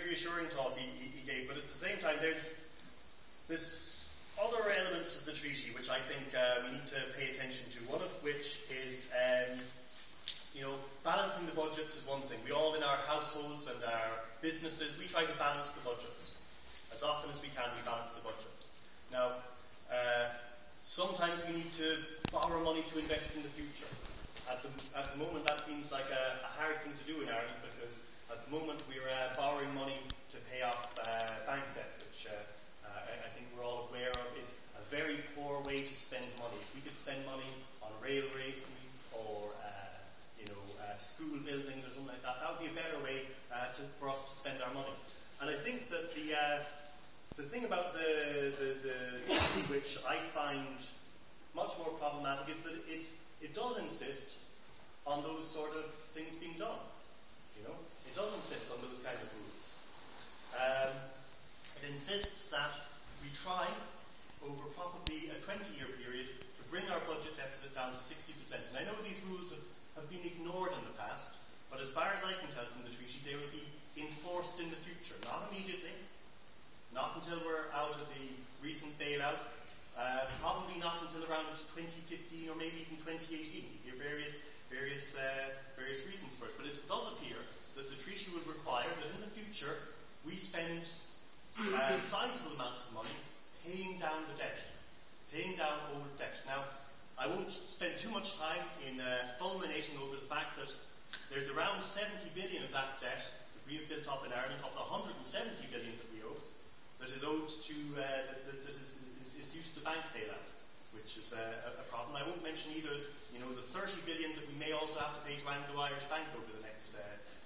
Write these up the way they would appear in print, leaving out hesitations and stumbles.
reassuring talk he gave, but at the same time there's other elements of the treaty which I think we need to pay attention to, one of which is balancing the budgets is one thing. We all in our households and our businesses, we try to balance the budgets. As often as we can, we balance the budgets. Now, sometimes we need to borrow money to invest in the future. At the moment, that seems like a hard thing to do in Ireland, because at the moment we're borrowing money to pay off bank debt, which I think we're all aware of is a very poor way to spend money. If we could spend money on railway fees or school buildings or something like that, that would be a better way for us to spend our money. And I think that the thing about the treaty which I find much more problematic is that it does insist on those sort of things being done. It does insist on those kind of rules. It insists that we try, over probably a 20-year period, to bring our budget deficit down to 60%. And I know these rules have been ignored in the past, but as far as I can tell from the treaty, they will be enforced in the future. Not immediately, not until we're out of the recent bailout, probably not until around 2015 or maybe even 2018. You hear various reasons for it, but it does appear that the treaty would require that in the future we spend sizable amounts of money paying down the debt, paying down old debt. Now, I won't spend too much time in fulminating over the fact that there's around 70 billion of that debt that we have built up in Ireland, of the 170 billion that we owe, that is owed to that is due to the bank bailout, which is a problem. I won't mention either, the 30 billion that we may also have to pay to Anglo-Irish Bank over the next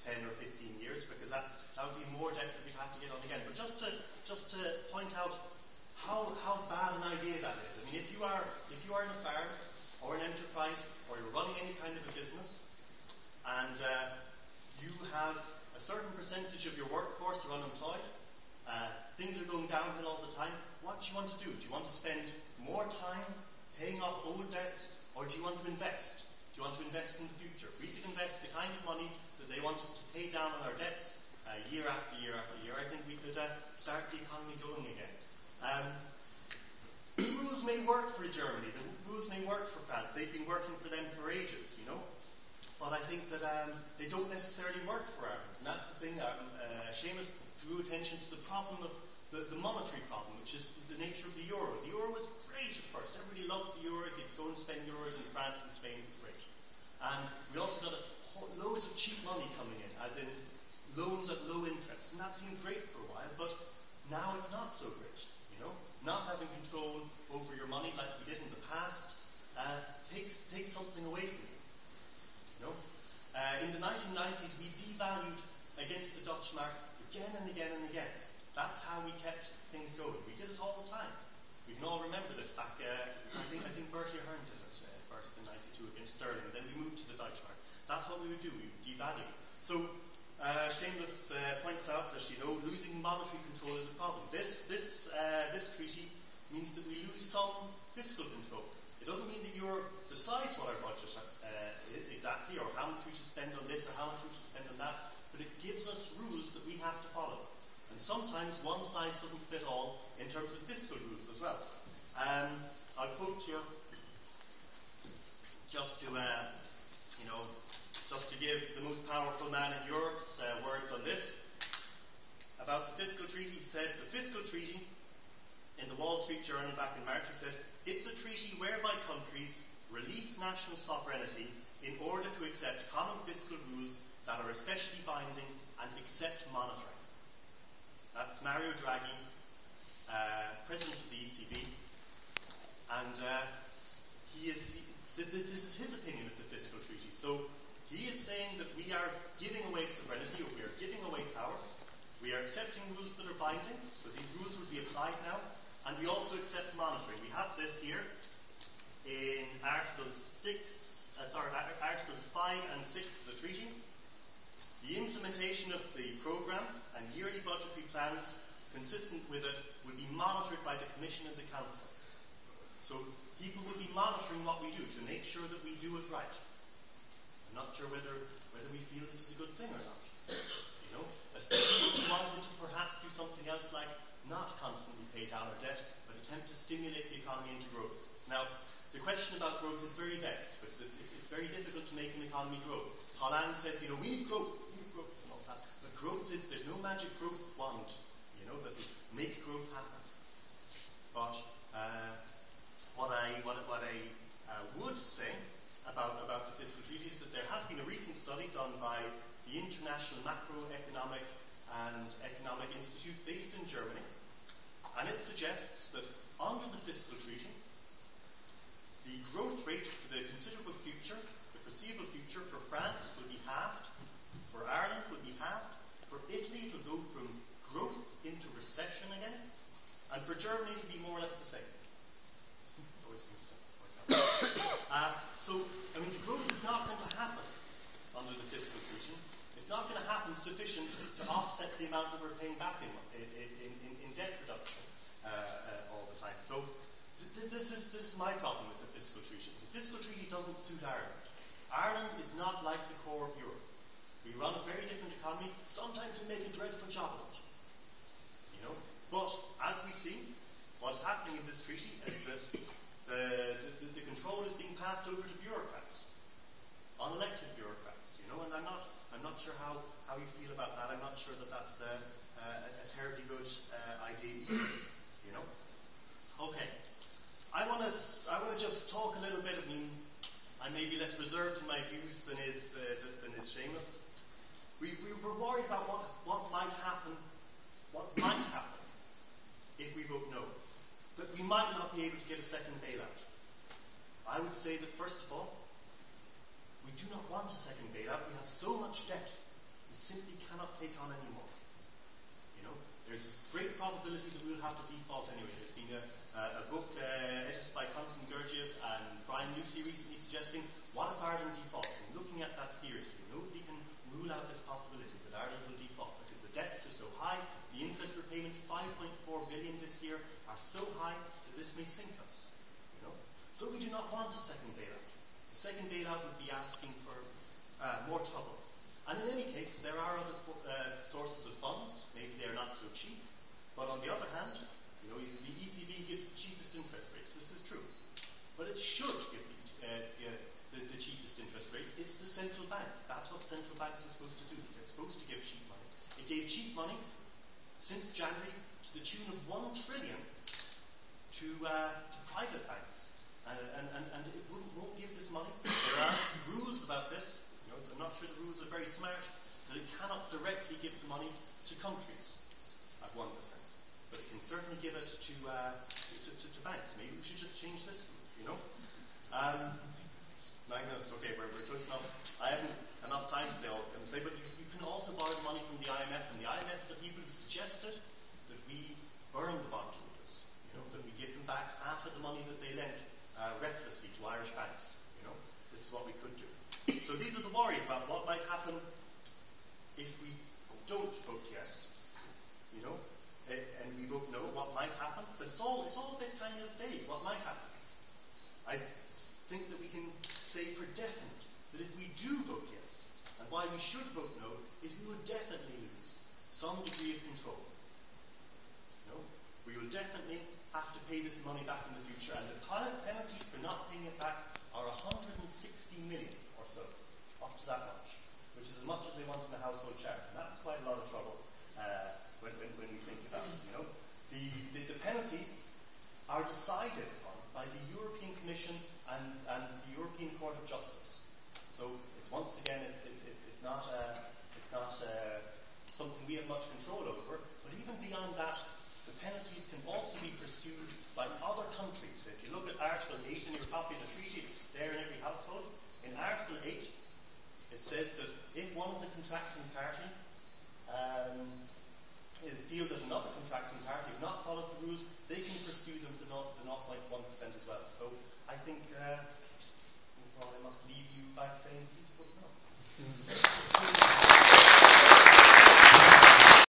10 or 15 years, because that would be more debt that we'd have to get on again. But just to point out how bad an idea that is. I mean, if you are in a farm or an enterprise, or you're running any kind of a business, and you have a certain percentage of your workforce are unemployed, things are going downhill all the time, what do you want to do? Do you want to spend more time paying off old debts, or do you want to invest? Do you want to invest in the future? If we could invest the kind of money that they want us to pay down on our debts year after year after year, I think we could start the economy going again. The rules may work for Germany, the rules may work for France, they've been working for them for ages, but I think that they don't necessarily work for Ireland, and that's the thing. Seamus drew attention to the problem of the monetary problem, which is the nature of the euro. The euro was great at first, everybody loved the euro, you could go and spend euros in France and Spain, it was great. And we also got loads of cheap money coming in, as in loans at low interest, and that seemed great for a while, but now it's not so great. Not having control over your money like we did in the past takes something away from you. In the 1990s, we devalued against the Dutch mark again and again and again. That's how we kept things going. We did it all the time. We can all remember this back. I think Bertie Ahern did it first in '92 against sterling, and then we moved to the Dutch mark. That's what we would do. We would devalue. So Seamus points out that losing monetary control is a problem. This treaty means that we lose some fiscal control. It doesn't mean that Europe decides what our budget is exactly, or how much we should spend on this or how much we should spend on that, but it gives us rules that we have to follow. And sometimes one size doesn't fit all in terms of fiscal rules as well. I'll quote you just to give the most powerful man in Europe's words on this. About the fiscal treaty, he said, the fiscal treaty, in the Wall Street Journal back in March, he said, it's a treaty whereby countries release national sovereignty in order to accept common fiscal rules that are especially binding and accept monitoring. That's Mario Draghi, President of the ECB, and this is his opinion of the fiscal treaty. So he is saying that we are giving away sovereignty, or we are giving away power. We are accepting rules that are binding, so these rules would be applied now, and we also accept monitoring. We have this here in Articles 5 and 6 of the treaty. The implementation of the programme and yearly budgetary plans consistent with it will be monitored by the Commission and the Council. So people will be monitoring what we do to make sure that we do it right. I'm not sure whether we feel this is a good thing or not. Especially if we wanted to not constantly pay down our debt, but attempt to stimulate the economy into growth. Now, the question about growth is very vexed, because it's very difficult to make an economy grow. Hollande says, we need growth and all that. But growth there's no magic growth wand, that will make growth happen. But what I would say about the fiscal treaty is that there has been a recent study done by the International Macroeconomic and Economic Institute based in Germany, and it suggests that under the fiscal treaty, the growth rate for the considerable future, the foreseeable future, for France will be halved, for Ireland will be halved, for Italy it will go from growth into recession again, and for Germany it will be more or less the same. It always seems to work out. The growth is not going to happen under the fiscal treaty. It's not going to happen sufficient to offset the amount that we're paying back in debt reduction all the time. So this is my problem with the fiscal treaty. The fiscal treaty doesn't suit Ireland. Ireland is not like the core of Europe. We run a very different economy. Sometimes we make a dreadful job of it. But as we see, what's happening in this treaty is that the control is being passed over to bureaucrats, unelected bureaucrats. And I'm not sure how you feel about that. I'm not sure that that's a terribly good idea either. Okay. I want to just talk a little bit. I may be less reserved in my views than is Seamus. We were worried about what might happen if we vote no. That we might not be able to get a second bailout. I would say that first of all, we do not want a second bailout. We have so much debt, we simply cannot take on any more. There's a great probability that we will have to default anyway. There's been a book edited by Constance Gurdjieff and Brian Lucy recently suggesting, what if Ireland defaults? And looking at that seriously, nobody can rule out this possibility that Ireland will default because the debts are so high, the interest repayments, 5.4 billion this year, are so high that this may sink us. So we do not want a second bailout. The second bailout would be asking for more trouble. And in any case, there are other sources of funds. Maybe they're not so cheap. But on the other hand, the ECB gives the cheapest interest rates. This is true. But it should give the cheapest interest rates. It's the central bank. That's what central banks are supposed to do. They're supposed to give cheap money. It gave cheap money since January to the tune of 1 trillion to private banks. And it won't give this money. There are rules about this. I'm not sure the rules are very smart, that it cannot directly give the money to countries at 1%. But it can certainly give it to banks. Maybe we should just change this rule, 9 minutes, okay, we're close enough. I haven't enough time to say all I'm going to say, but you can also borrow the money from the IMF, and the IMF are the people who suggested that we burn the bondholders, that we give them back half of the money that they lent recklessly to Irish banks. This is what we could do. So these are the worries about what might happen if we don't vote yes, and we vote no, what might happen. But it's all a bit kind of vague, what might happen. I think that we can say for definite that if we do vote yes, and why we should vote no, is we will definitely lose some degree of control. We will definitely have to pay this money back in the future, and the penalties for not paying it back are 160 million or so, up to that much, which is as much as they want in a household charity. And that's quite a lot of trouble when we think about it. The penalties are decided upon by the European Commission and the European Court of Justice. So it's once again it's not something we have much control over. But even beyond that, the penalties can also be pursued by other countries. If you look at Article 8 in your copy of the treaty, it's there in every household. In Article 8, it says that if one of the contracting party feels that another contracting party has not followed the rules,